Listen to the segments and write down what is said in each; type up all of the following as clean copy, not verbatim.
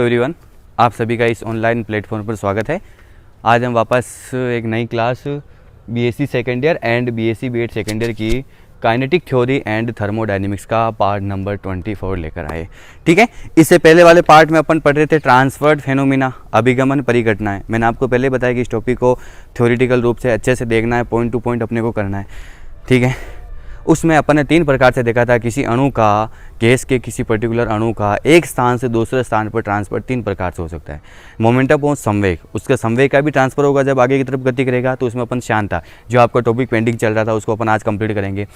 Everyone, आप सभी का इस ऑनलाइन प्लेटफॉर्म पर स्वागत है। आज हम वापस एक नई class BSc second year and BSc BEd second year की काइनेटिक थ्योरी एंड थर्मोडायनेमिक्स का पार्ट नंबर 24 लेकर आए। ठीक है, इससे पहले वाले पार्ट में अपन पढ़ रहे थे ट्रांसफर्ड फेनोमिना, अभिगमन परिघटनाएं। मैंने आपको पहले बताया कि इस टॉपिक को थ्योरेटिकल रूप से अच्छे से देखना है, पॉइंट टू पॉइंट अपने को करना है। ठीक है, उसमें अपन ने 3 प्रकार से देखा था। किसी अणु का, गैस के किसी पर्टिकुलर अणु का एक स्थान से दूसरे स्थान पर ट्रांसफर 3 प्रकार से हो सकता है। मोमेंटम और संवेग, उसका संवेग का भी ट्रांसफर होगा जब आगे की तरफ गति करेगा, तो उसमें अपन शांता, जो आपका टॉपिक पेंडिंग चल रहा था उसको अपन आज कंप्लीट करेंगे।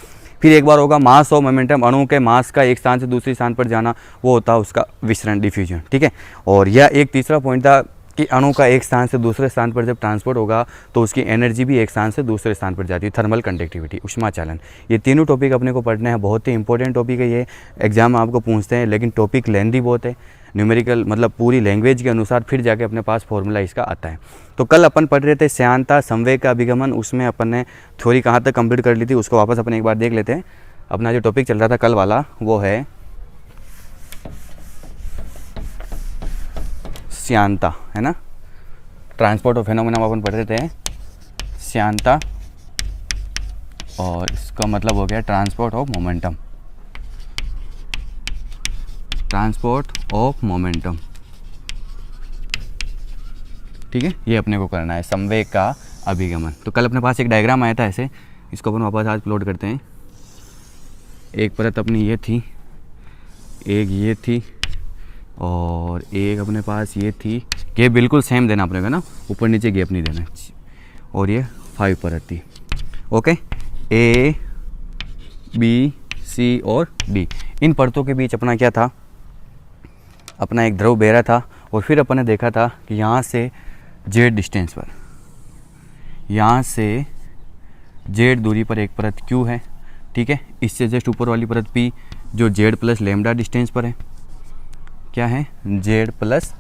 फिर एक बार होगा मास और मोमेंटम, अणु के मास का एक स्थान से दूसरे स्थान पर जाना, वो होता है उसका विसरण, डिफ्यूजन। ठीक है, और यह एक तीसरा पॉइंट था कि अणु का एक स्थान से दूसरे स्थान पर जब ट्रांसपोर्ट होगा तो उसकी एनर्जी भी एक स्थान से दूसरे स्थान पर जाती है, थर्मल कंडक्टिविटी, ऊष्मा चालन। ये तीनों टॉपिक अपने को पढ़ने हैं, बहुत ही इंपॉर्टेंट टॉपिक है ये, एग्जाम में आपको पूछते हैं, लेकिन टॉपिक लेंथी बहुत है। न्यूमेरिकल मतलब पूरी लैंग्वेज के अनुसार फिर जाके अपने पास फॉर्मूला इसका आता है। तो कल अपन पढ़ रहे थे श्यानता, संवेग का अभिगमन, उसमें अपन ने थ्योरी कहाँ तक कंप्लीट कर ली थी उसको वापस अपन एक बार देख लेते हैं। अपना जो टॉपिक चल रहा था कल वाला वो है श्यानता, है ना। ट्रांसपोर्ट ऑफ फेनोमेना अपन पढ़ रहे थे श्यानता, और इसका मतलब हो गया transport of momentum, transport of momentum. ठीक है, ये अपने को करना है, संवेग का अभिगमन। तो कल अपने पास एक डायग्राम आया था ऐसे, इसको अपन वापस आज प्लॉट करते हैं। एक परत अपनी ये थी, एक ये थी, और एक अपने पास ये थी। ये बिल्कुल सेम देना पड़ेगा ना, ऊपर नीचे गैप नहीं देना। और ये 5 परत थी। ओके, ए, बी, सी और डी, इन परतों के बीच अपना क्या था, अपना एक ध्रुव बह रहा था। और फिर अपन ने देखा था कि यहाँ से जेड डिस्टेंस पर, यहाँ से जेड दूरी पर एक परत क्यू है। ठीक है, इससे जस्ट ऊपर वाली परत पी जो जेड प्लस लेमडा डिस्टेंस पर है, क्या है, जेड प्लस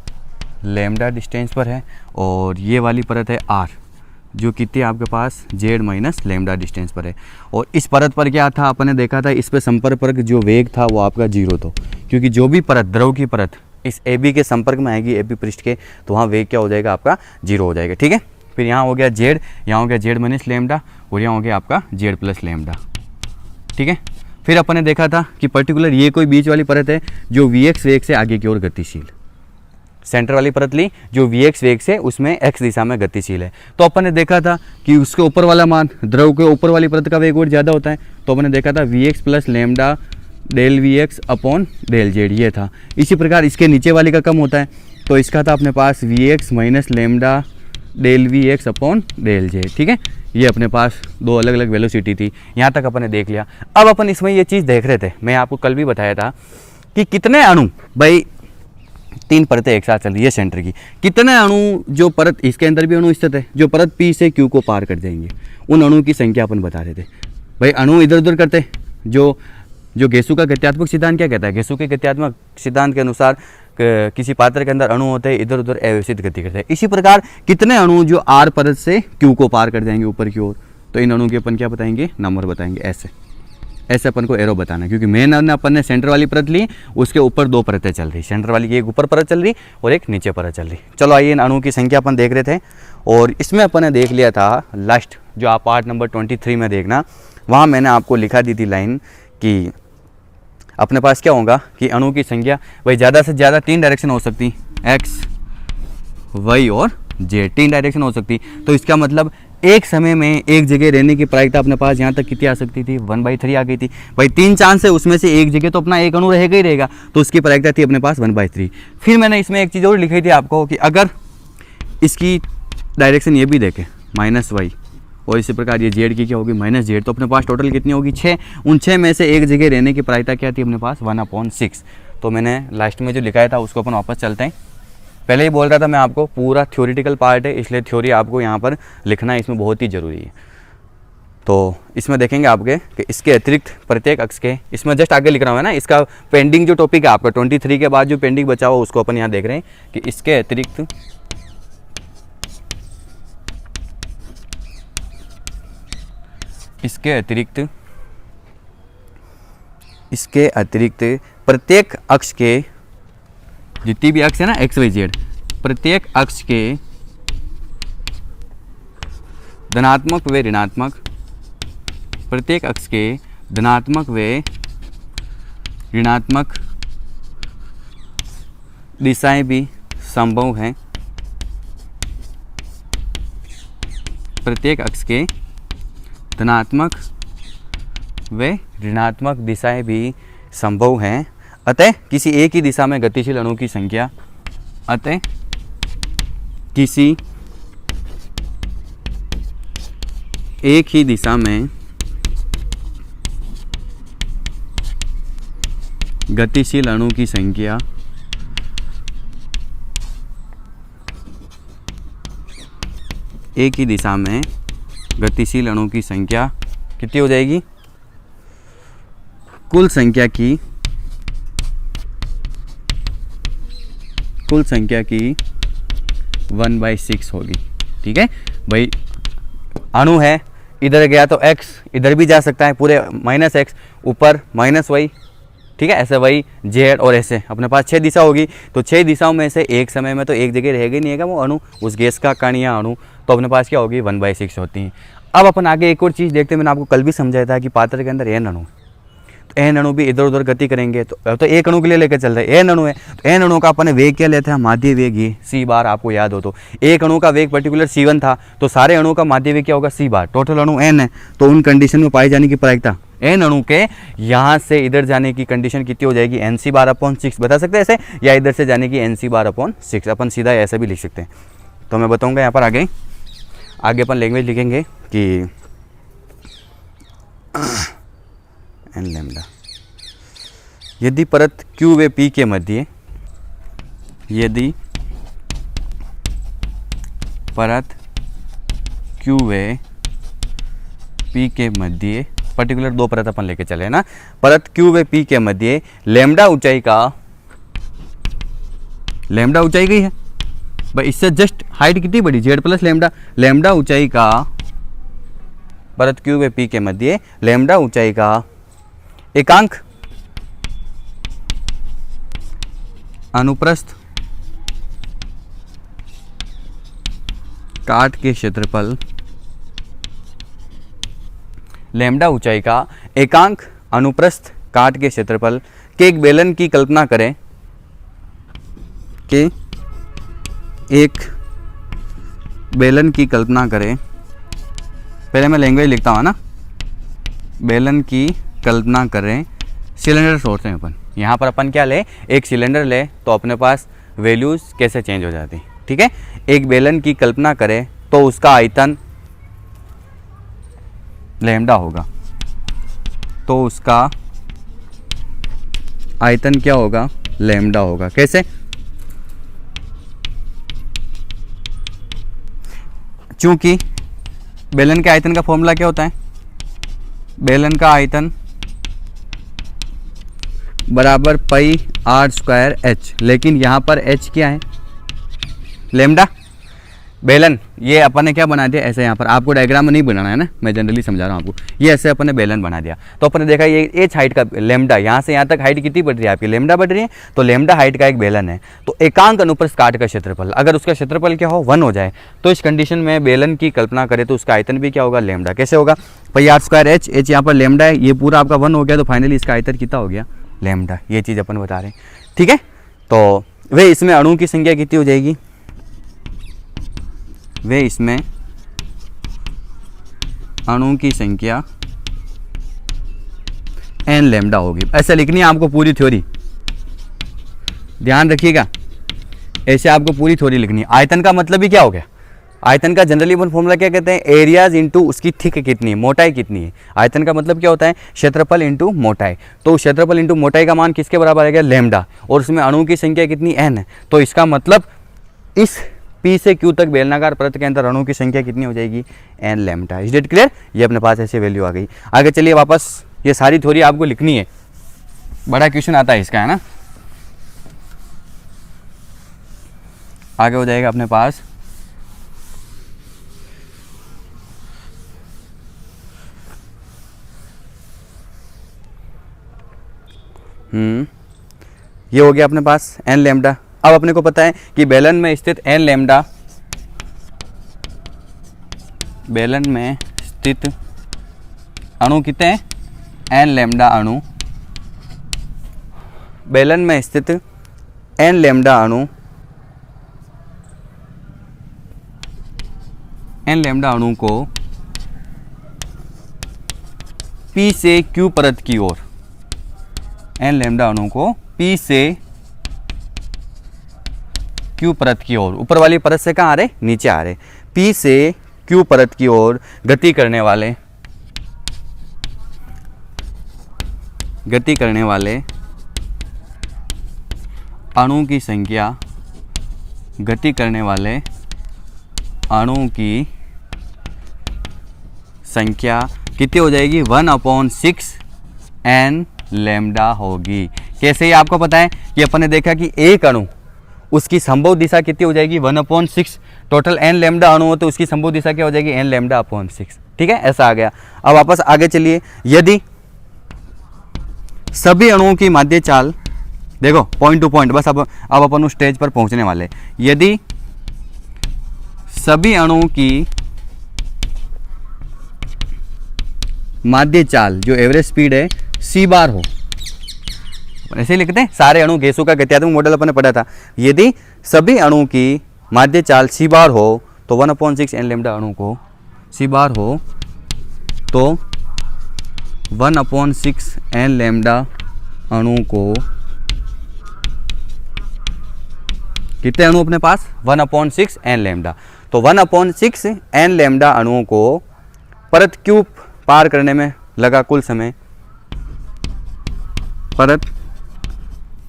लेमडा डिस्टेंस पर है। और ये वाली परत है आर, जो कितनी आपके पास जेड माइनस लेमडा डिस्टेंस पर है। और इस परत पर क्या था, अपन ने देखा था इस पर संपर्क पर जो वेग था वो आपका 0 था, क्योंकि जो भी परत, द्रव की परत इस ए बी के संपर्क में आएगी, ए बी पृष्ठ के, तो वहाँ वेग क्या हो जाएगा, आपका 0 हो जाएगा। ठीक है, फिर यहाँ हो गया जेड, यहाँ हो गया जेड माइनस लेमडा, और यहाँ हो गया आपका जेड प्लस लेमडा। ठीक है, फिर अपन ने देखा था कि पर्टिकुलर ये कोई बीच वाली परत है जो Vx वेग से आगे की ओर गतिशील, सेंटर वाली परत ली जो Vx वेग से उसमें x दिशा में गतिशील है। तो अपन ने देखा था कि उसके ऊपर वाला मान, द्रव के ऊपर वाली परत का वेग और ज़्यादा होता है, तो अपन ने देखा था Vx plus lambda del Vx upon del Z, ये था। इसी प्रकार इसके नीचे वाली का कम होता है, तो इसका था अपने पास Vx minus lambda del Vx upon del Z. ठीक है, ये अपने पास 2 अलग अलग वेलोसिटी थी। यहाँ तक अपन ने देख लिया। अब अपन इसमें ये चीज़ देख रहे थे, मैं आपको कल भी बताया था कि कितने अणु, भाई 3 परतें एक साथ चल रही है सेंटर की, कितने अणु जो परत, इसके अंदर भी अणु स्थित है जो परत पी से क्यू को पार कर जाएंगे, उन अणु की संख्या अपन बता रहे थे। भाई अणु इधर उधर करते, जो गेसु का गत्यात्मक सिद्धांत क्या कहता है, गेसु के गत्यात्मक सिद्धांत के अनुसार किसी पात्र के अंदर अणु होते हैं इधर उधर अव्यवस्थित गति करते हैं। इसी प्रकार कितने अणु जो आर परत से क्यू को पार कर जाएंगे ऊपर की ओर, तो इन अणु के अपन क्या बताएंगे, नंबर बताएंगे। ऐसे अपन को एरो बताना, क्योंकि मेन अपन ने सेंटर वाली परत ली, उसके ऊपर 2 परतें चल रही, सेंटर वाली की एक ऊपर परत चल रही और एक नीचे परत चल रही। चलो आइए, इन अणुओं की संख्या अपन देख रहे थे, और इसमें अपन ने देख लिया था लास्ट, जो आप पार्ट नंबर 23 में देखना, वहाँ मैंने आपको लिखा दी थी लाइन कि अपने पास क्या होगा कि अणु की संख्या, भाई ज़्यादा से ज़्यादा 3 डायरेक्शन हो सकती, x, y और z, 3 डायरेक्शन हो सकती। तो इसका मतलब एक समय में एक जगह रहने की प्रायिकता अपने पास यहाँ तक कितनी आ सकती थी, 1/3 आ गई थी। भाई 3 चांस है, उसमें से एक जगह तो अपना एक अणु रहेगा ही रहेगा, तो उसकी प्रायिकता थी अपने पास 1/3। फिर मैंने इसमें एक चीज़ और लिखी थी आपको कि अगर इसकी डायरेक्शन ये भी देखें -y, और इसी प्रकार ये जेड की क्या होगी, -z, तो अपने पास टोटल कितनी होगी, 6। उन 6 में से एक जगह रहने की प्रायिकता क्या थी अपने पास, 1/6। तो मैंने लास्ट में जो लिखाया था उसको अपन वापस चलते हैं। पहले ही बोल रहा था मैं आपको, पूरा थ्योरेटिकल पार्ट है, इसलिए थ्योरी आपको यहाँ पर लिखना इसमें बहुत ही ज़रूरी है। तो इसमें देखेंगे आपके कि इसके अतिरिक्त प्रत्येक अक्ष के, इसमें जस्ट आगे लिख रहा हूँ है ना, इसका पेंडिंग जो टॉपिक है आपका 23 के बाद जो पेंडिंग बचा हुआ उसको अपन यहाँ देख रहे हैं कि इसके अतिरिक्त इसके अतिरिक्त प्रत्येक अक्ष के जितनी भी अक्ष है ना एक्स वाई जेड, प्रत्येक अक्ष के धनात्मक व ऋणात्मक, प्रत्येक अक्ष के धनात्मक व ऋणात्मक दिशाएं भी संभव हैं। प्रत्येक अक्ष के धनात्मक व ऋणात्मक दिशाएं भी संभव हैं। अतः किसी एक ही दिशा में गतिशील अणु की संख्या, अतः किसी एक ही दिशा में गतिशील अणु की संख्या एक ही दिशा में गतिशील अणु की संख्या कितनी हो जाएगी? कुल संख्या की 1/6 होगी। ठीक है भाई, अणु है, इधर गया तो x, इधर भी जा सकता है पूरे -x, ऊपर -y, ठीक है, ऐसे y z और ऐसे अपने पास 6 दिशा होगी। तो 6 दिशाओं में से एक समय में तो एक जगह रहेगा ही नहीं है वो अणु, उस गैस का कण या अणु, तो अपने पास क्या होगी? 1/6 होती है। अब अपन आगे एक और चीज़ देखते हैं, मैंने आपको कल भी समझाया था कि पात्र के अंदर n अणु, तो n अणु भी इधर उधर गति करेंगे। तो एक अणु के लिए लेकर चल रहे हैं, n अणु है, तो n अणु का अपन वेग क्या लेते हैं? माध्य वेग, ये c बार, आपको याद हो तो एक अणु का वेग पर्टिकुलर c1 था, तो सारे अणु का माध्य वेग क्या होगा? c बार। टोटल अणु n है, तो उन कंडीशन में पाई जाने की प्रायिकता n अणु के यहाँ से इधर जाने की कंडीशन कितनी हो जाएगी? nc बार अपॉन 6 बता सकते हैं ऐसे, या इधर से जाने की nc बार अपॉन 6, अपन सीधा ऐसे भी लिख सकते हैं। तो मैं बताऊँगा यहाँ पर आगे अपन लैंग्वेज लिखेंगे कि n लैम्डा, यदि परत Q व P के मध्य, यदि परत Q व P के मध्य, पर्टिकुलर दो परत अपन लेके चले ना, परत Q व P के मध्य लैम्डा ऊंचाई का, लैम्डा ऊंचाई गई है भाई, इससे जस्ट हाइट कितनी बड़ी? z प्लस लैम्डा, लैम्डा ऊंचाई का, परत Q व P के मध्य लैम्डा ऊंचाई का एकांक अनुप्रस्थ काट के क्षेत्रफल, लैम्डा ऊंचाई का एकांक अनुप्रस्थ काट के क्षेत्रफल के एक बेलन की कल्पना करें, के एक बेलन की कल्पना करें। पहले मैं लैंग्वेज लिखता हूँ ना, बेलन की कल्पना करें, सिलेंडर सोचते हैं अपन, यहाँ पर अपन क्या ले? एक सिलेंडर ले, तो अपने पास वैल्यूज़ कैसे चेंज हो जाती, ठीक है। एक बेलन की कल्पना करें तो उसका आयतन लैम्डा होगा, तो उसका आयतन क्या होगा? लैम्डा होगा। कैसे? चूंकि बेलन के आयतन का फॉर्मूला क्या होता है? बेलन का आयतन बराबर पाई r स्क्वायर h, लेकिन यहाँ पर h क्या है? लैम्डा। बेलन ये अपन ने क्या बना दिया? ऐसे, यहाँ पर आपको डायग्राम में नहीं बनाना है ना, मैं जनरली समझा रहा हूँ आपको। ये ऐसे अपन ने बेलन बना दिया, तो अपन ने देखा ये h हाइट का लैम्डा, यहाँ से यहाँ तक हाइट कितनी बढ़ रही है आपकी? लैम्डा बढ़ रही है, तो लैम्डा हाइट का एक बेलन है। तो एकांक अनुप्रस्थ काट का क्षेत्रफल, अगर उसका क्षेत्रफल क्या हो? 1 हो जाए, तो इस कंडीशन में बेलन की कल्पना करें तो उसका आयतन भी क्या होगा? लैम्डा। कैसे होगा? पाई r स्क्वायर h, h यहाँ पर लैम्डा है, ये पूरा आपका 1 हो गया, तो फाइनली इसका आयतन कितना हो गया? लैम्डा। ये चीज़ अपन बता रहे हैं, ठीक है। तो वे इसमें अणु की संख्या कितनी हो जाएगी? वे इसमें अणु की संख्या n लैम्डा होगी। ऐसे लिखनी है आपको पूरी थ्योरी, ध्यान रखिएगा, ऐसे आपको पूरी थ्योरी लिखनी है। आयतन का मतलब ही क्या हो गया? आयतन का जनरली अपन फॉर्मूला क्या कहते हैं? एरियाज इंटू उसकी थिक कितनी है, मोटाई कितनी है। आयतन का मतलब क्या होता है? क्षेत्रफल इंटू मोटाई। तो क्षेत्रफल इंटू मोटाई का मान किसके बराबर आ गया? लैम्डा। और उसमें अणु की संख्या कितनी? n है। तो इसका मतलब इस P से Q तक बेलनाकार परत के अंदर अणु की संख्या कितनी हो जाएगी? n lambda. Is it clear? ये अपने पास ऐसे वैल्यू आ गई। आगे चलिए वापस, ये सारी थ्योरी आपको लिखनी है, बड़ा क्वेश्चन आता है इसका, है ना। आगे हो जाएगा अपने पास ये हो गया अपने पास n लैम्डा। अब अपने को पता है कि बेलन में स्थित एन लैम्डा, बेलन में स्थित अणु कितने हैं, एन लैम्डा अणु, बेलन में स्थित एन लैम्डा अणु, एन लैम्डा अणु को P से Q परत की ओर, एन लैम्डा अणु को P से Q परत की ओर, ऊपर वाली परत से कहाँ आ रहे, नीचे आ रहे, P से Q परत की ओर गति करने वाले अणु की संख्या, गति करने वाले अणु की संख्या कितनी हो जाएगी, 1/6 एन लैम्डा होगी। कैसे ही आपको पता है कि अपन ने देखा कि एक अणु, उसकी संभव दिशा कितनी हो जाएगी, 1/6, टोटल एन लैम्डा अणु हो तो उसकी संभव दिशा क्या हो जाएगी, एन लैम्डा अपॉन 6। ठीक है, ऐसा आ गया। अब वापस आगे चलिए, यदि सभी अणुओं की माध्य चाल, देखो पॉइंट टू पॉइंट, बस अब अपन उस स्टेज पर पहुंचने वाले, यदि सभी अणुओं की माध्य चाल जो एवरेज स्पीड है c बार हो, ऐसे ही लिखते हैं, सारे अणु गैसों का गत्यात्मक मॉडल अपन ने पढ़ा था, यदि सभी अणु की माध्य चाल c बार हो तो 1/6 एन लैम्डा अणु को c बार हो तो 1/6 एन लैम्डा अणु को, कितने अणु अपने पास, 1/6 एन लैम्डा, तो 1/6 एन लैम्डा अणुओं को परत Q पार करने में लगा कुल समय, परत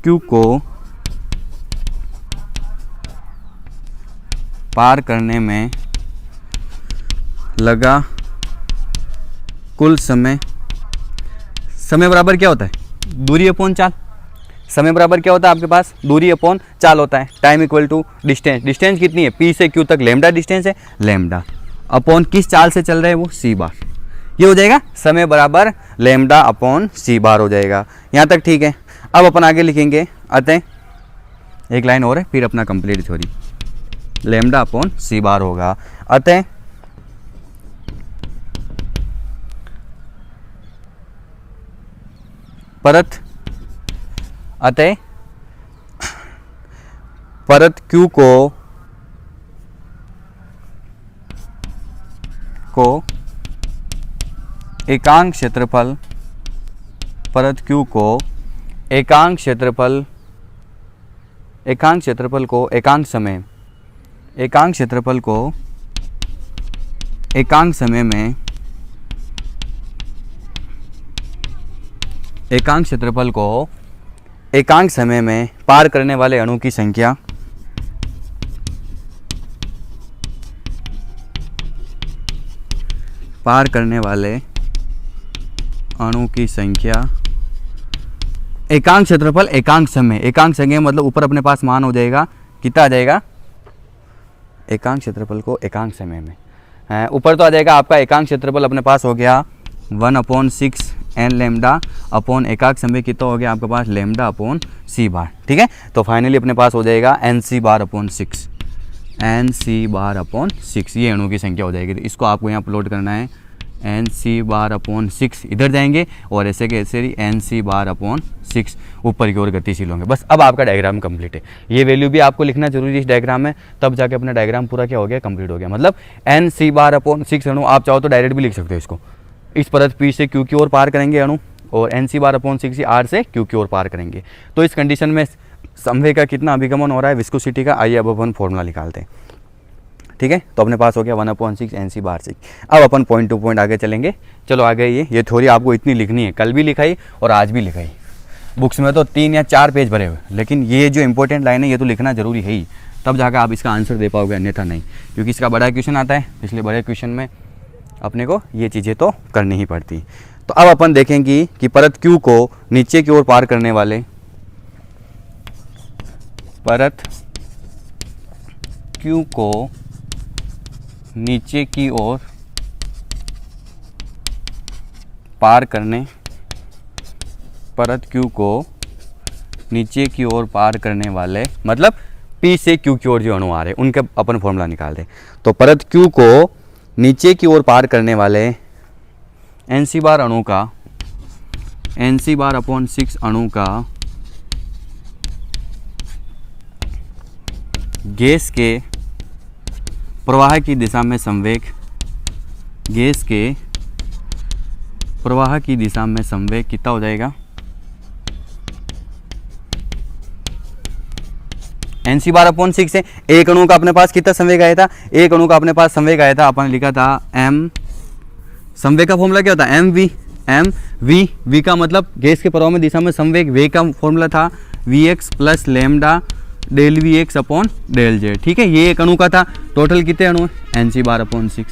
Q को पार करने में लगा कुल समय, समय बराबर क्या होता है, दूरी अपॉन चाल, समय बराबर क्या होता है आपके पास, दूरी अपॉन चाल होता है, time equal to distance, distance कितनी है, P से Q तक लैम्डा डिस्टेंस है, लैम्डा अपॉन किस चाल से चल रहे हैं वो, c बार, ये हो जाएगा समय बराबर लैम्डा अपॉन c बार हो जाएगा। यहाँ तक ठीक है। अब अपन आगे लिखेंगे, अतः एक लाइन और है फिर अपना complete theory, lambda upon c बार होगा, अतः परत Q को एकांक क्षेत्रफल, परत Q को एकांक क्षेत्रफल को एकांक समय में, एकांक क्षेत्रफल को एकांक समय में पार करने वाले अणु की संख्या, पार करने वाले अणु की संख्या, एकांक क्षेत्रफल एकांक समय, एकांक समय मतलब ऊपर अपने पास मान हो जाएगा, कितना आ जाएगा, एकांक क्षेत्रफल को एकांक समय में, ऊपर तो आ जाएगा आपका एकांक क्षेत्रफल अपने पास हो गया 1/6 एन लैम्डा अपॉन एकांक समय कितना हो गया आपके पास, लैम्डा अपॉन c बार। ठीक है, तो फाइनली अपने पास हो जाएगा nc bar upon 6, nc bar upon 6, ये अणु की संख्या हो जाएगी। तो इसको आपको यहाँ प्लॉट करना है, nc बार अपॉन 6 इधर जाएंगे और ऐसे के ऐसे ही nc बार अपॉन 6 ऊपर की ओर गतिशील होंगे। बस अब आपका डायग्राम कंप्लीट है। ये वैल्यू भी आपको लिखना जरूरी है इस डायग्राम में, तब जाके अपना डायग्राम पूरा क्या हो गया, कंप्लीट हो गया। मतलब nc बार अपॉन 6 अणु, आप चाहो तो डायरेक्ट भी लिख सकते हो इसको, इस परत P से Q की ओर पार करेंगे अणु और nc बार अपॉन 6 R से Q की ओर पार करेंगे। तो इस कंडीशन में संवेग का कितना अभिगमन हो रहा है, विस्कोसिटी का, आइए अब अपन फॉर्मूला निकालते हैं। ठीक है, तो अपने पास हो गया 1/6 nc बार 6। अब अपन पॉइंट टू पॉइंट आगे चलेंगे। चलो आगे ये थ्योरी आपको इतनी लिखनी है, कल भी लिखाई और आज भी लिखाई, बुक्स में तो 3 या 4 पेज भरे हुए, लेकिन ये जो इंपॉर्टेंट लाइन है ये तो लिखना जरूरी है ही, तब जाकर आप इसका आंसर दे पाओगे, अन्यथा नहीं, क्योंकि इसका बड़ा क्वेश्चन आता है, इसलिए बड़े क्वेश्चन में अपने को ये चीज़ें तो करनी ही पड़ती। तो अब अपन देखेंगे कि परत Q को नीचे की ओर पार करने वाले, परत Q को नीचे की ओर पार करने, परत Q को नीचे की ओर पार करने वाले, मतलब P से Q की ओर जो अणु आ रहे हैं उनके अपन फॉर्मूला निकाल दें। तो परत Q को नीचे की ओर पार करने वाले NC बार अणु का, NC बार अपॉन 6 अणु का गैस के प्रवाह की दिशा में संवेग, गैस के प्रवाह की दिशा में संवेग कितना हो जाएगा? NC बार अपॉन 6 है। एक अणु का अपने पास कितना संवेग आया था? एक अणु का अपने पास संवेग आया था, अपन लिखा था m, संवेग का फॉर्मूला क्या होता है? v का मतलब गैस के प्रवाह में दिशा में संवेग, वे का फॉर्मूला था Vx plus lambda del Vx upon del Z। ठीक है, ये एक अणु का था। टोटल कितने अणु है? NC बार अपॉन 6,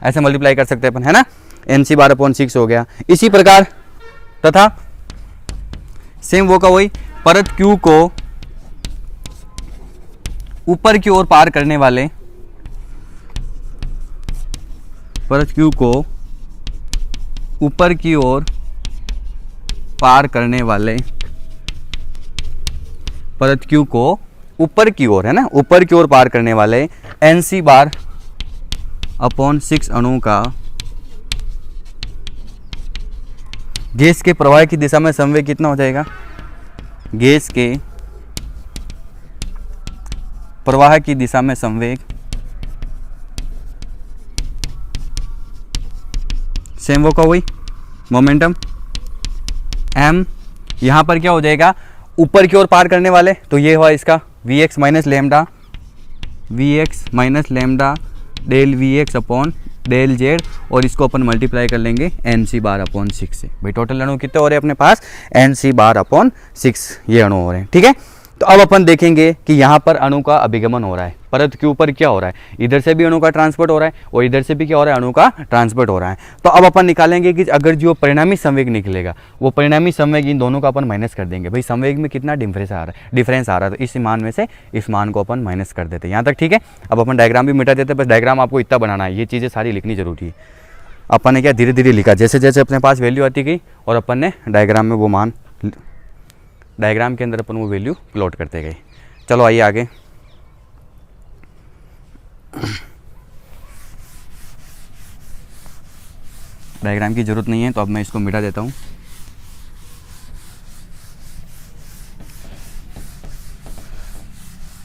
ऐसे मल्टीप्लाई कर सकते हैं अपन, है ना। NC बार अपॉन 6 हो गया। इसी प्रकार तथा सेम वो का वही, परत Q को ऊपर की ओर पार करने वाले, परत Q को ऊपर की ओर पार करने वाले, परत Q को ऊपर की ओर, है ना, ऊपर की ओर पार करने वाले NC बार अपॉन 6 अणु का गैस के प्रवाह की दिशा में संवेग कितना हो जाएगा? गैस के प्रवाह की दिशा में संवेग सेम वो का वही मोमेंटम m, यहां पर क्या हो जाएगा? ऊपर की ओर पार करने वाले, तो ये हुआ इसका Vx minus lambda, Vx minus lambda del Vx upon del Z, और इसको अपन मल्टीप्लाई कर लेंगे NC बार अपॉन 6 से। भाई टोटल अणु कितने हो रहे हैं अपने पास? NC बार अपॉन 6 ये अणु हो रहे हैं। ठीक है, तो अब अपन देखेंगे कि यहाँ पर अणु का अभिगमन हो रहा है, परत के ऊपर क्या हो रहा है? इधर से भी अणु का ट्रांसपोर्ट हो रहा है और इधर से भी क्या हो रहा है? अणु का ट्रांसपोर्ट हो रहा है। तो अब अपन निकालेंगे कि अगर जो परिणामी संवेग निकलेगा वो परिणामी संवेग इन दोनों का अपन माइनस कर देंगे। भाई संवेग में कितना डिफरेंस आ रहा है, तो इस मान में से इस मान को अपन माइनस कर देते हैं यहाँ तक। ठीक है, अब अपन डायग्राम भी मिटा देते हैं, बस डायग्राम आपको इतना बनाना है, ये चीज़ें सारी लिखनी जरूरी है। अपन ने क्या धीरे धीरे लिखा, जैसे जैसे अपने पास वैल्यू आती गई और अपन ने डायग्राम में वो मान, डायग्राम के अंदर अपन वो वैल्यू प्लॉट करते गए। चलो आइए आगे। डायग्राम की जरूरत नहीं है तो अब मैं इसको मिटा देता हूँ।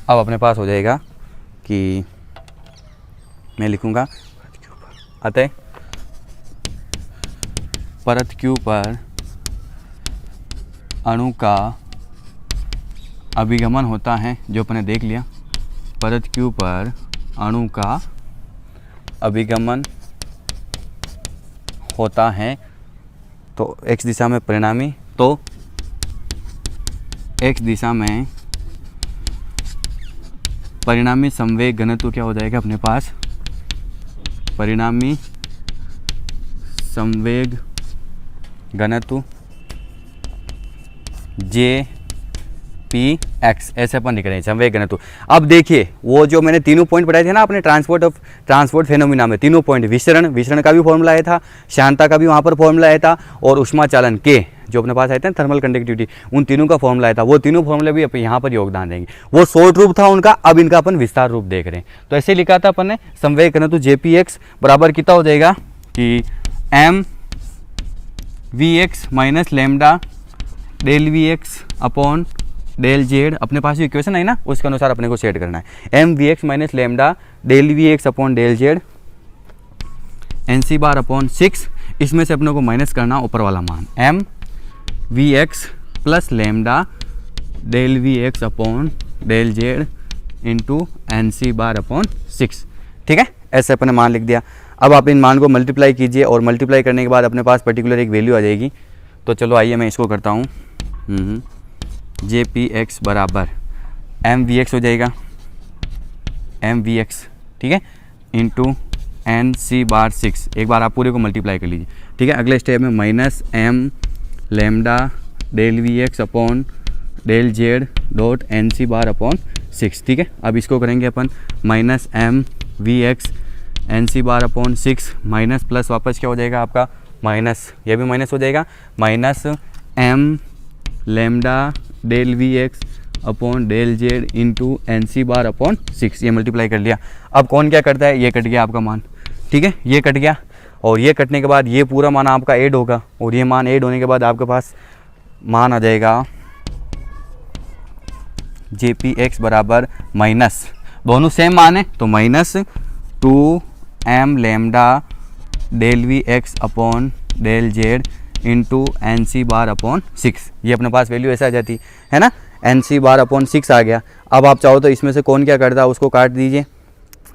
अब अपने पास हो जाएगा कि मैं लिखूंगा अतः परत Q पर अणु का अभिगमन होता है, जो अपने देख लिया। परत Q पर अणु का अभिगमन होता है तो x दिशा में परिणामी, तो x दिशा में परिणामी संवेग घनत्व क्या हो जाएगा अपने पास? परिणामी संवेग घनत्व JPX, ऐसे अपन लिख रहे हैं संवेग घनत्व। अब देखिए वो जो मैंने तीनों पॉइंट बताए थे ना अपने ट्रांसपोर्ट फेनोमिना में, तीनों पॉइंट, विसरण का भी फॉर्मूला आया था, श्यानता का भी वहाँ पर फॉर्मूला आया था, और उष्मा चालन के जो अपने पास आए थे थर्मल कंडक्टिविटी, उन तीनों का फॉर्मूला आया था। वो तीनों फॉर्मूले भी अपन यहाँ पर योगदान देंगे। वो शॉर्ट रूप था उनका, अब इनका अपन विस्तार रूप देख रहे हैं। तो ऐसे लिखा था अपन ने संवेग घनत्व JPX बराबर कितना हो जाएगा कि MVx minus lambda del Vx upon del Z। अपने पास इक्वेशन है ना, उसके अनुसार अपने को सेट करना है। MVx minus lambda del Vx upon del Z NC bar upon 6, इसमें से अपने को माइनस करना ऊपर वाला मान MVx plus lambda del Vx upon del Z into NC bar upon 6। ठीक है, ऐसे अपने मान लिख दिया। अब आप इन मान को मल्टीप्लाई कीजिए और मल्टीप्लाई करने के बाद अपने पास पर्टिकुलर एक वैल्यू आ जाएगी। तो चलो आइए मैं इसको करता हूँ। JPX बराबर MVx हो जाएगा, MVx, ठीक है, इंटू NC बार 6। एक बार आप पूरे को मल्टीप्लाई कर लीजिए। ठीक है, अगले स्टेप में minus M lambda del Vx upon del Z dot NC bar upon 6। ठीक है, अब इसको करेंगे अपन minus MVx NC bar upon 6 minus plus वापस क्या हो जाएगा आपका माइनस, ये भी माइनस हो जाएगा, minus M lambda del V X upon del Z into N C bar upon 6, ये मल्टीप्लाई कर लिया। अब कौन क्या करता है, ये कट गया आपका मान, ठीक है, ये कट गया, और ये कटने के बाद ये पूरा मान आपका ऐड होगा, और ये मान ऐड होने के बाद आपके पास मान आ जाएगा जे पी एक्स बराबर माइनस, दोनों सेम मान है तो minus 2m lambda del V X upon del Z into N C bar upon 6, ये अपने पास वैल्यू ऐसे आ जाती है ना, एन सी बार अपॉन 6 आ गया। अब आप चाहो तो इसमें से कौन क्या करता है उसको काट दीजिए,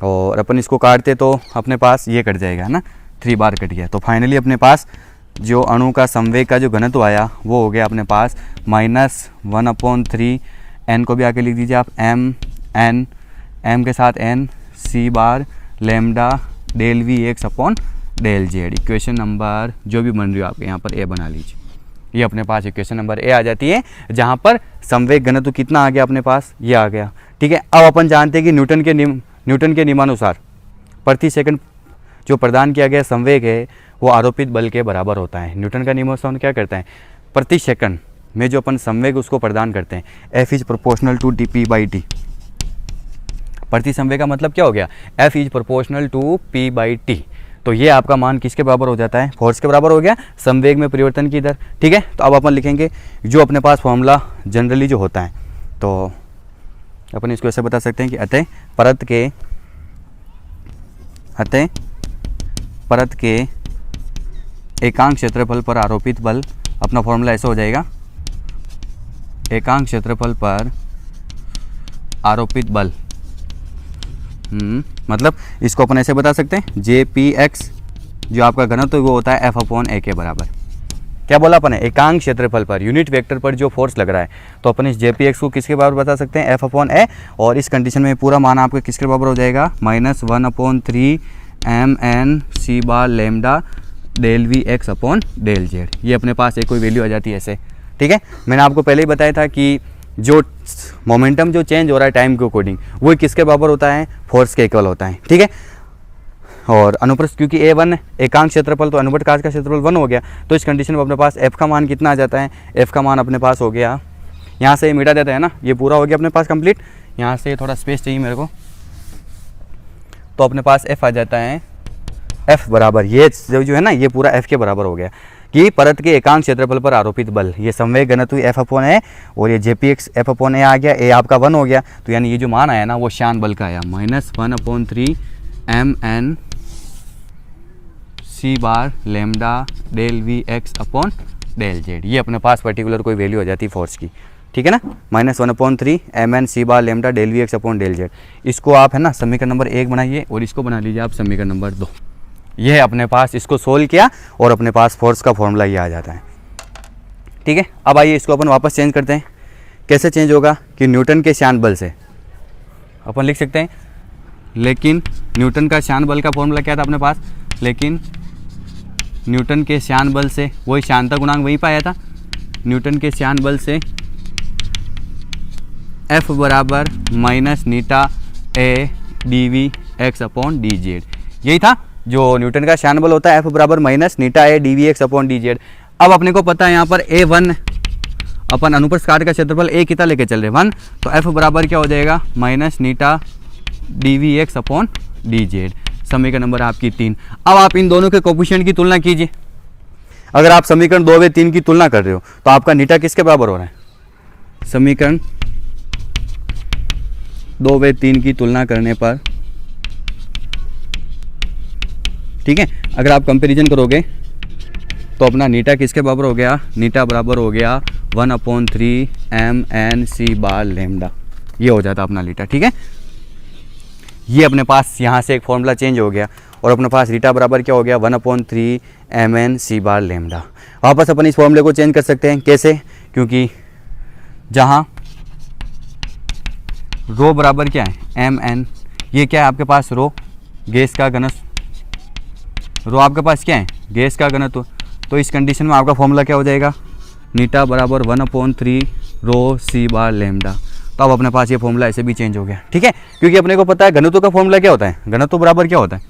और अपन इसको काटते तो अपने पास ये कट जाएगा ना, 3 बार कट गया। तो फाइनली अपने पास जो अणु का संवेग का जो घनत्व आया वो हो गया अपने पास -1/3, एन को भी आके लिख दीजिए आप, एम के साथ N C bar lambda del V X upon del Z. Equation number जो भी बन रही हो आपके यहाँ पर ए बना लीजिए, ये अपने पास इक्वेशन नंबर ए आ जाती है, जहाँ पर संवेग घनत्व कितना आ गया अपने पास, ये आ गया, ठीक है। अब अपन जानते हैं कि न्यूटन के नियमानुसार प्रति सेकंड जो प्रदान किया गया संवेग है वो आरोपित बल के बराबर होता है। न्यूटन का नियमानुसार क्या करता है, प्रति सेकंड में जो अपन संवेग उसको प्रदान करते हैं, F is proportional to dp/t। प्रति संवेग का मतलब क्या हो गया, F is proportional to p/t। तो ये आपका मान किसके बराबर हो जाता है, फोर्स के बराबर हो गया, संवेग में परिवर्तन की दर, ठीक है। तो अब अपन लिखेंगे जो अपने पास फॉर्मूला जनरली जो होता है, तो अपन इसको ऐसे बता सकते हैं कि अतः परत के एकांक क्षेत्रफल पर आरोपित बल, अपना फॉर्मूला ऐसा हो जाएगा, एकांक क्षेत्रफल पर आरोपित बल, मतलब इसको अपन ऐसे बता सकते हैं, जे पी एक्स जो आपका घनत्व वो होता है F/A के बराबर। क्या बोला अपन, एकांक क्षेत्रफल पर यूनिट वेक्टर पर जो फोर्स लग रहा है, तो अपन इस जे पी एक्स को किसके बराबर बता सकते हैं, F/A, और इस कंडीशन में पूरा मान आपका किसके बराबर हो जाएगा, -1/3 mn c bar lambda del V X upon del Z. ये अपने पास एक कोई वैल्यू आ जाती है ऐसे, ठीक है। मैंने आपको पहले ही बताया था कि जो मोमेंटम जो चेंज हो रहा है टाइम के अकॉर्डिंग वो किसके बराबर होता है, फोर्स के इक्वल होता है, ठीक है। और अनुप्रस्थ क्योंकि A1 एकांक क्षेत्रफल, तो अनुप्रस्थ काज का क्षेत्रफल 1 हो गया, तो इस कंडीशन में अपने पास F का मान कितना आ जाता है, F का मान अपने पास हो गया, यहाँ से मिटा देता है ना, ये पूरा हो गया अपने पास कंप्लीट, यहाँ से थोड़ा स्पेस चाहिए मेरे को, तो अपने पास F आ जाता है, F बराबर ये जो है ना ये पूरा F के बराबर हो गया कि परत के एकांक क्षेत्रफल पर आरोपित बल, ये संवेग घनत्व F/A और ये JPX F/A आ गया, A आपका 1 हो गया, तो यानी ये जो मान आया ना वो श्यान बल का आया, -1/3 mn c bar lambda del V X upon del Z. ये अपने पास पर्टिकुलर कोई वैल्यू हो जाती है फोर्स की, ठीक है ना, -1/3 mn c bar lambda del V X upon del Z. इसको आप है ना समीकरण नंबर 1 बनाइए और इसको बना लीजिए आप समीकरण नंबर 2। ये है अपने पास, इसको सोल्व किया और अपने पास फोर्स का फॉर्मूला ये आ जाता है, ठीक है। अब आइए इसको अपन वापस चेंज करते हैं, कैसे चेंज होगा कि न्यूटन के श्यान बल से अपन लिख सकते हैं, लेकिन न्यूटन का श्यान बल का फॉर्मूला क्या था अपने पास, लेकिन न्यूटन के श्यान बल से वही श्यानता गुणांक वहीं पाया था, न्यूटन के श्यान बल से F बराबर -ηA dv x upon D Z, यही था जो न्यूटन का श्यान बल होता है, F बराबर -ηA dv x upon D Z. अब अपने को पता है यहाँ पर A1 अपन अनुप्रस्थ काट का क्षेत्रफल A कितना लेके चल रहे 1, तो F बराबर क्या हो जाएगा -ηA dv x upon D Z. समीकरण नंबर आपकी 3। अब आप इन दोनों के कोफिशिएंट की तुलना कीजिए, अगर आप समीकरण 2 व 3 की तुलना कर रहे हो तो आपका नीटा किसके बराबर हो रहा है, समीकरण 2 व 3 की तुलना करने पर, ठीक है, अगर आप कंपैरिजन करोगे तो अपना नीटा किसके बराबर हो गया, नीटा बराबर हो गया 1/3 mn c बार लेमडा, ये हो जाता अपना नीटा, ठीक है। ये अपने पास यहाँ से एक फॉर्मूला चेंज हो गया और अपने पास नीटा बराबर क्या हो गया 1/3 mn c बार लेमडा। वापस अपन इस फॉर्मूले को चेंज कर सकते हैं, कैसे, क्योंकि जहाँ रो बराबर क्या है mn, ये क्या है आपके पास रो, गैस का घनत्व, रो आपके पास क्या है गैस का घनत्व, तो इस कंडीशन में आपका फॉर्मूला क्या हो जाएगा, नीटा बराबर 1/3 रो c बार लेमडा। तो अब अपने पास ये फॉर्मूला ऐसे भी चेंज हो गया, ठीक है, क्योंकि अपने को पता है घनत्व का फॉर्मूला क्या होता है, घनत्व बराबर क्या होता है,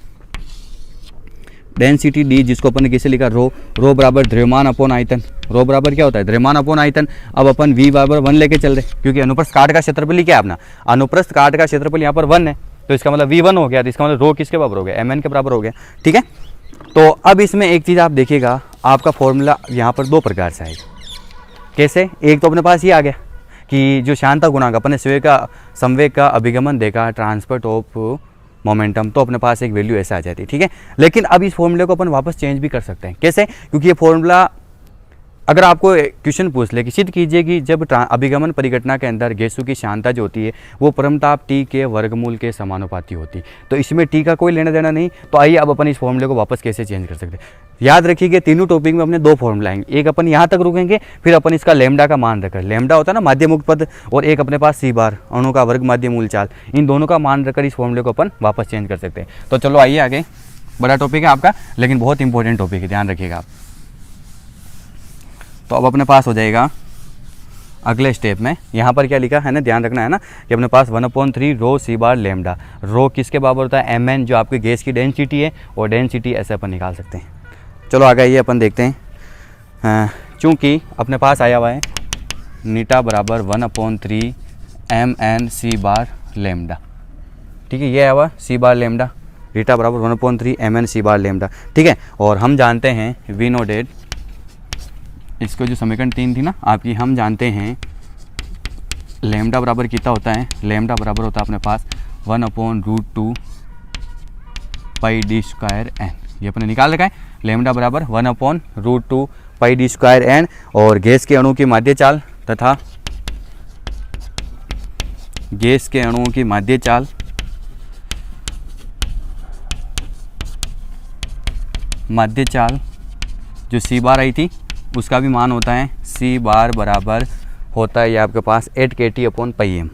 डेंसिटी डी, जिसको अपन ने कैसे लिखा रो, रो बराबर द्रव्यमान अपॉन आयतन, रो बराबर क्या होता है द्रव्यमान अपॉन आयतन। अब अपन v बराबर 1 लेके चल रहे, क्योंकि अनुप्रस्थ काट का क्षेत्रफल ही क्या है अपना, अनुप्रस्थ काट का क्षेत्रफल यहाँ पर 1 है, तो इसका मतलब v1 हो गया, तो इसका मतलब रो किसके बराबर हो गया, mn के बराबर हो गया। ठीक है, तो अब इसमें एक चीज़ आप देखिएगा, आपका फॉर्मूला यहाँ पर दो प्रकार से आएगा। कैसे, एक तो अपने पास ये आ गया कि जो शांता गुणांक अपन ने संवेग का अभिगमन देखा, ट्रांसपोर्ट ऑफ मोमेंटम, तो अपने पास एक वैल्यू ऐसा आ जाती है। ठीक है, लेकिन अब इस फॉर्मूले को अपन वापस चेंज भी कर सकते हैं। कैसे, क्योंकि ये फॉर्मूला अगर आपको क्वेश्चन पूछ ले कि सिद्ध कीजिए कि जब अभिगमन परिघटना के अंदर गैसों की शांता जो होती है वो परमताप टी के वर्गमूल के समानुपाती होती है, तो इसमें टी का कोई लेना देना नहीं। तो आइए अब अपन इस फॉर्मूले को वापस कैसे चेंज कर सकते हैं। याद रखिए तीनों टॉपिक में अपने दो फॉर्मूला आएंगे, एक अपन यहाँ तक रुकेंगे, फिर अपन इसका लेमडा का मान रखकर, लेमडा होता है ना माध्य मुक्त पद, और एक अपने पास सी बार अणु का वर्ग माध्य मूल चाल, इन दोनों का मान रखकर इस फॉर्मूले को अपन वापस चेंज कर सकते हैं। तो चलो आइए आगे, बड़ा टॉपिक है आपका लेकिन बहुत इंपॉर्टेंट टॉपिक है, ध्यान रखिएगा आप। तो अब अपने पास हो जाएगा अगले स्टेप में, यहाँ पर क्या लिखा है ना, ध्यान रखना है ना कि अपने पास 1/3 रो सी बार लेमडा, रो किसके बराबर होता है mn, जो आपकी गैस की डेंसिटी है, और डेंसिटी ऐसे अपन निकाल सकते हैं। चलो आगे ये अपन देखते हैं, चूँकि अपने पास आया हुआ है नीटा बराबर 1/3 mn सी बार लेमडा। ठीक है, ये आया हुआ सी बार लेमडा, नीटा बराबर 1/3 mn सी बार लेमडा। ठीक है, और हम जानते हैं वी नो डेट, इसको जो समीकरण 3 थी ना आपकी, हम जानते हैं लेमडा बराबर कितना होता है, लेमडा बराबर होता है अपने पास 1/√2 पाई डी स्क्वायर एन, ये अपने निकाल रखा है, लेमडा बराबर 1/√2 पाई डी स्क्वायर एन, और गैस के अणु की माध्य चाल तथा गैस के अणुओं की माध्य चाल जो सी बार आई थी उसका भी मान होता है, सी बार बराबर होता है ये आपके पास 8 kT/πm,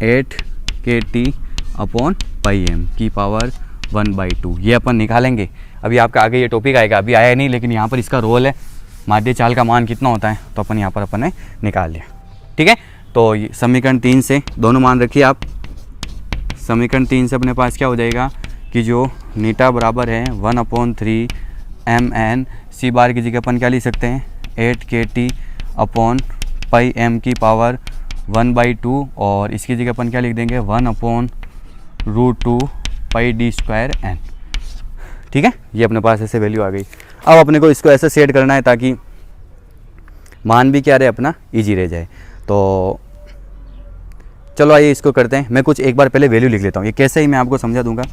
8 kT/πm की पावर 1/2, ये अपन निकालेंगे। अभी आपका आगे ये टॉपिक आएगा, अभी आया नहीं, लेकिन यहाँ पर इसका रोल है, माध्य चाल का मान कितना होता है, तो अपन यहाँ पर अपन ने निकाल लिया। ठीक है, तो समीकरण 3 से दोनों मान रखिए आप। समीकरण 3 से अपने पास क्या हो जाएगा कि जो नीटा बराबर है 1/3 mn, सी बार की जगह अपन क्या लिख सकते हैं 8 kT/πm की पावर 1/2, और इसकी जगह अपन क्या लिख देंगे 1/√2 पाई डी स्क्वायर एन। ठीक है, ये अपने पास ऐसे वैल्यू आ गई। अब अपने को इसको ऐसे सेट करना है ताकि मान भी क्या रहे अपना इजी रह जाए। तो चलो आइए इसको करते हैं। मैं कुछ एक बार पहले वैल्यू लिख लेता हूँ, ये कैसे ही मैं आपको समझा दूंगा।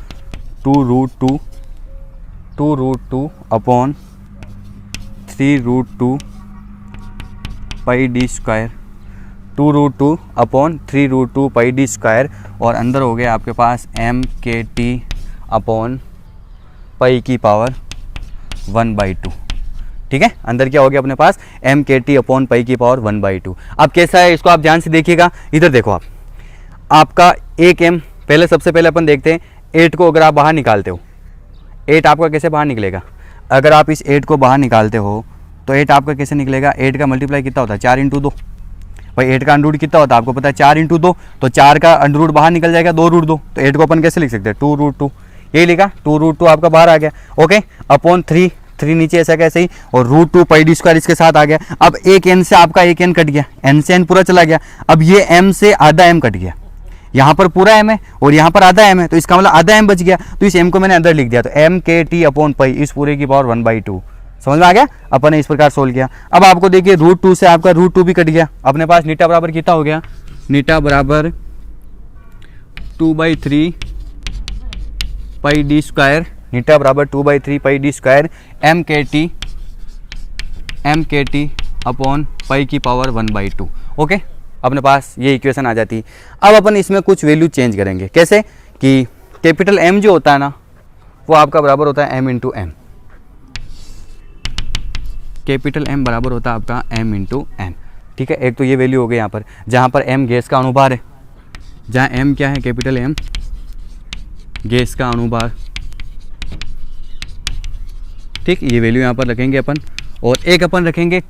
2√2/3√2 पाई डी स्क्वायर, 2√2/3√2 पाई डी स्क्वायर, और अंदर हो गया आपके पास mkt/पाई की पावर 1/2। ठीक है, अंदर क्या हो गया अपने पास mkt/पाई की पावर 1/2। अब कैसा है इसको आप ध्यान से देखिएगा, इधर देखो आप, आपका एक m, पहले सबसे पहले अपन देखते हैं 8 को अगर आप बाहर निकालते हो, 8 आपका कैसे बाहर निकलेगा, अगर आप इस 8 को बाहर निकालते हो तो 8 आपका कैसे निकलेगा, 8 का मल्टीप्लाई कितना होता है 4 × 2, भाई 8 का अंडर रूट कितना होता है आपको पता है 4 × 2, तो 4 का अंडर रूट बाहर निकल जाएगा 2√2, तो 8 को अपन कैसे लिख सकते हैं 2√2, यही लिखा 2√2 आपका बाहर आ गया। ओके, अपॉन 3 नीचे ऐसा कैसे ही, और √2 पाई डी स्क्वायर इसके साथ आ गया। अब एक n से आपका एक n कट गया, n से n पूरा चला गया, अब ये m से आधा m कट गया, यहाँ पर पूरा m है और यहाँ पर आधा m है, तो इसका मतलब आधा m बच गया, तो इस m को मैंने अंदर लिख दिया, तो mkt/पाई इस पूरे की पावर 1/2। समझ में आ गया, अपन ने इस प्रकार सोल्व किया। अब आपको देखिए √2 से आपका √2 भी कट गया, अपने पास नीटा बराबर कितना हो गया, नीटा बराबर 2/3 पाई डी स्क्वायर, नीटा बराबर 2/3 पाई डी स्क्वायर mkt/पाई की पावर 1/2। ओके, अपने पास ये इक्वेशन आ जाती है। अब अपन इसमें कुछ वैल्यू चेंज करेंगे, कैसे कि कैपिटल M जो होता है ना वो आपका बराबर होता है m × n, कैपिटल M बराबर होता है आपका m × n। ठीक है, एक तो ये वैल्यू हो गई यहाँ पर, जहाँ पर m गैस का अणुभार है, जहाँ m क्या है कैपिटल M गैस का अणुभार। ठीक, ये वैल्यू यहाँ पर रखेंगे अपन, और एक अपन रखेंगे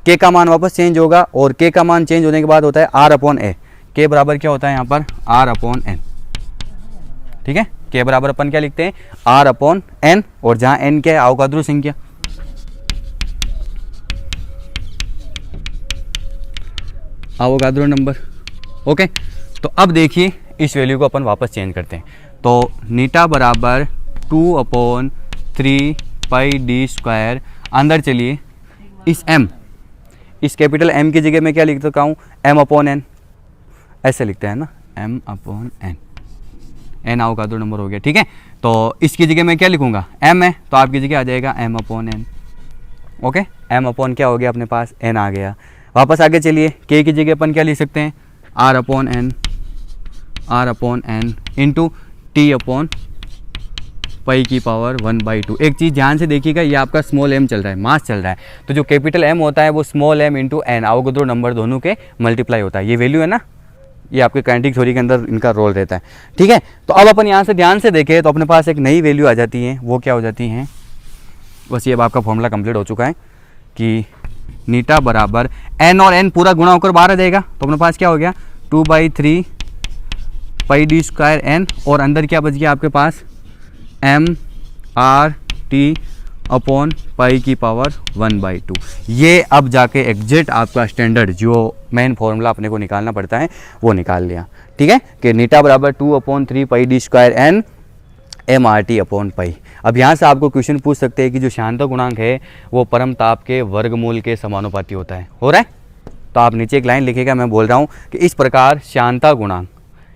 k का मान वापस चेंज होगा, और k का मान चेंज होने के बाद होता है R/A, k बराबर क्या होता है यहाँ पर R/n। ठीक है, के बराबर अपन क्या लिखते हैं, आर अपॉन एन, और जहाँ एन क्या है, अवोगाद्रो संख्या। Avogadro number. ओके, तो अब देखिए इस वैल्यू को अपन वापस चेंज करते हैं। तो नीटा बराबर 2/3 पाई डी स्क्वायर, अंदर चलिए इस m, इस कैपिटल M की जगह मैं क्या लिख सकता हूँ, m अपॉन n, ऐसे लिखते हैं ना, m upon n, n Avogadro number हो गया। ठीक है, तो इसकी जगह मैं क्या लिखूंगा, m है तो आपकी जगह आ जाएगा m upon n। Okay, m upon क्या हो गया अपने पास, n आ गया। वापस आगे चलिए, k की जगह अपन क्या लिख सकते हैं, r upon n into t upon pi की पावर 1/2। एक चीज़ ध्यान से देखिएगा, ये आपका स्मॉल m चल रहा है, मास चल रहा है, तो जो कैपिटल M होता है वो small m into n, Avogadro number दोनों के मल्टीप्लाई होता है। ये वैल्यू है ना, ये आपके काइनेटिक थ्योरी के अंदर इनका रोल रहता है। ठीक है, तो अब अपन यहाँ से ध्यान से देखें तो अपने पास एक नई वैल्यू आ जाती है, वो क्या हो जाती है, बस ये अब आपका फॉर्मूला कंप्लीट हो चुका है कि नीटा बराबर n और n पूरा गुणा होकर बाहर आ जाएगा, तो अपने पास क्या हो गया 2/3 पाई डी स्क्वायर n, और अंदर क्या बच गया आपके पास m r t upon pi की पावर 1/2। ये अब जाके एग्जैक्ट आपका स्टैंडर्ड जो मेन फॉर्मूला अपने को निकालना पड़ता है वो निकाल लिया। ठीक है, कि नीटा बराबर 2/3 pi D square n M R T upon pi. अब यहाँ से आपको क्वेश्चन पूछ सकते हैं कि जो श्यानता गुणांक है वो परम ताप के वर्गमूल के समानुपाती होता है, हो रहा है? तो आप नीचे एक लाइन लिखेगा, मैं बोल रहा हूँ कि इस प्रकार श्यानता गुणांक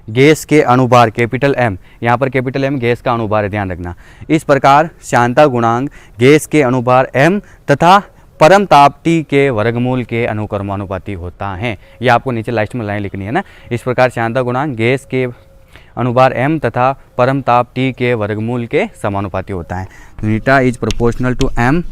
गैस के अणुभार कैपिटल M, यहाँ पर कैपिटल M गैस का अणुभार है, ध्यान रखना। इस प्रकार श्यानता गुणांक गैस के अणुभार M तथा परम ताप T के वर्गमूल के अनुक्रमानुपाती होता है। ये आपको नीचे लास्ट में लाइन लिखनी है ना। इस प्रकार श्यानता गुणांक गैस के अणुभार M तथा परम ताप T के वर्गमूल के समानुपाती होता है। Eta is proportional to M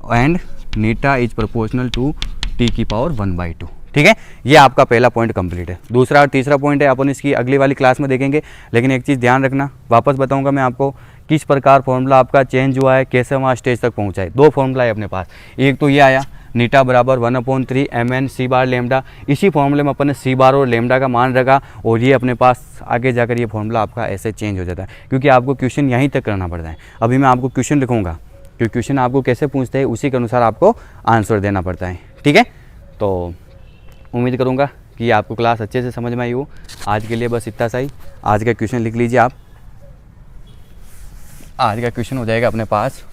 and eta is proportional to T की पावर 1/2। ठीक है, ये आपका पहला पॉइंट कंप्लीट है। दूसरा और तीसरा पॉइंट है अपन इसकी अगली वाली क्लास में देखेंगे, लेकिन एक चीज़ ध्यान रखना, वापस बताऊंगा मैं आपको किस प्रकार फॉर्मूला आपका चेंज हुआ है, कैसे वहाँ स्टेज तक पहुँचा है। दो फॉर्मूला है अपने पास, एक तो ये आया नीटा बराबर 1/3 mn सी बार लेमडा, इसी फॉर्मूले में अपन ने सी बार और लेमडा का मान रखा, और ये अपने पास आगे जाकर ये फॉर्मूला आपका ऐसे चेंज हो जाता है, क्योंकि आपको क्वेश्चन यहीं तक करना पड़ता है। अभी मैं आपको क्वेश्चन लिखूँगा, क्योंकि क्वेश्चन आपको कैसे पूछते हैं उसी के अनुसार आपको आंसर देना पड़ता है। ठीक है, तो उम्मीद करूँगा कि आपको क्लास अच्छे से समझ में आई हो। आज के लिए बस इतना सा ही। आज का क्वेश्चन लिख लीजिए आप। आज का क्वेश्चन हो जाएगा अपने पास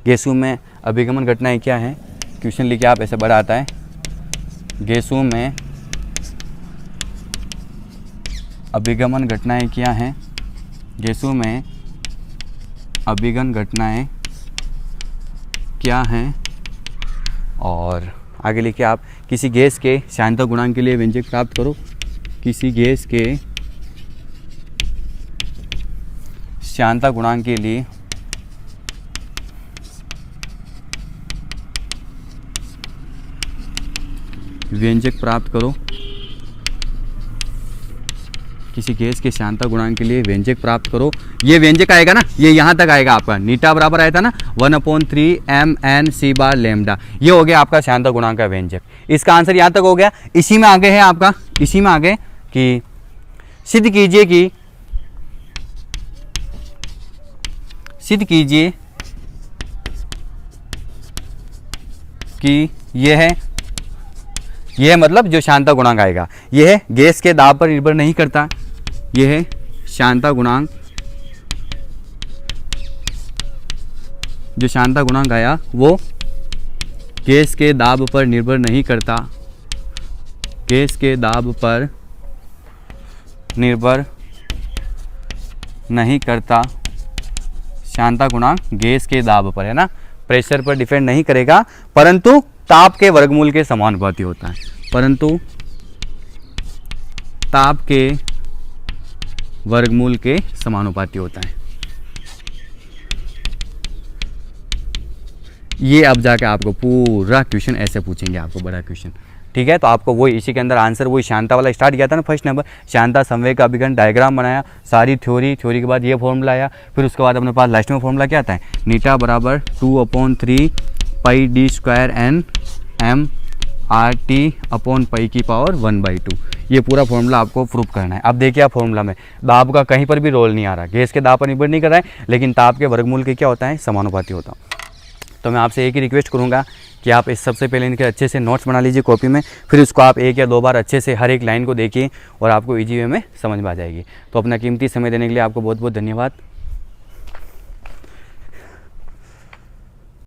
गैसों में अभिगमन घटनाएं क्या हैं। क्वेश्चन लिखिए आप, ऐसे बड़ा आता है, गैसों में अभिगमन घटनाएं क्या हैं, गैसों में अभिगमन घटनाएं क्या हैं। और आगे लिखिए आप, किसी गैस के श्यानता गुणांक के लिए व्यंजक प्राप्त करो। किसी गैस के श्यानता गुणांक के लिए व्यंजक प्राप्त करो। किसी गैस के श्यानता गुणांक के लिए व्यंजक प्राप्त करो। ये व्यंजक आएगा ना, ये यहाँ तक आएगा आपका, नीटा बराबर आया था ना 1/3 mn सी बार लेमडा, ये हो गया आपका श्यानता गुणांक का व्यंजक। इसका आंसर यहाँ तक हो गया। इसी में आगे है आपका, इसी में आगे कि सिद्ध कीजिए कि यह मतलब जो श्यानता गुणांक आएगा यह है गैस के दाब पर निर्भर नहीं करता। यह है श्यानता गुणांक, जो श्यानता गुणांक आया वो गैस के दाब पर निर्भर नहीं करता। गैस के दाब पर निर्भर नहीं करता। श्यानता गुणांक गैस के दाब पर है ना, प्रेशर पर डिपेंड नहीं करेगा, परंतु ताप के वर्गमूल के समानुपाती होता है। परंतु ताप के वर्गमूल के समानुपाती होता है। ये अब जाके आपको पूरा क्वेश्चन ऐसे पूछेंगे, आपको बड़ा क्वेश्चन। ठीक है। तो आपको वही इसी के अंदर आंसर वही शांता वाला स्टार्ट किया था ना फर्स्ट नंबर, शांता संवेग का अभिकरण डायग्राम बनाया, सारी थ्योरी के बाद ये फॉर्मूला आया, फिर उसके बाद अपने पास लास्ट में फॉर्मूला क्या आता है, नीटा बराबर 2/3 pi D square N M R T upon pi की पावर 1/2। ये पूरा फॉर्मूला आपको प्रूफ करना है। अब देखिए आप फॉर्मूला में दाब का कहीं पर भी रोल नहीं आ रहा, गैस के दाब पर निर्भर नहीं कर रहा है, लेकिन ताप के वर्गमूल के क्या होता है, समानुपाती होता है। तो मैं आपसे एक ही रिक्वेस्ट करूंगा कि आप इस सबसे पहले इनके अच्छे से नोट्स बना लीजिए कॉपी में, फिर उसको आप 1 या 2 बार अच्छे से हर एक लाइन को देखिए और आपको ईजी वे में समझ में आ जाएगी। तो अपना कीमती समय देने के लिए आपको बहुत बहुत धन्यवाद।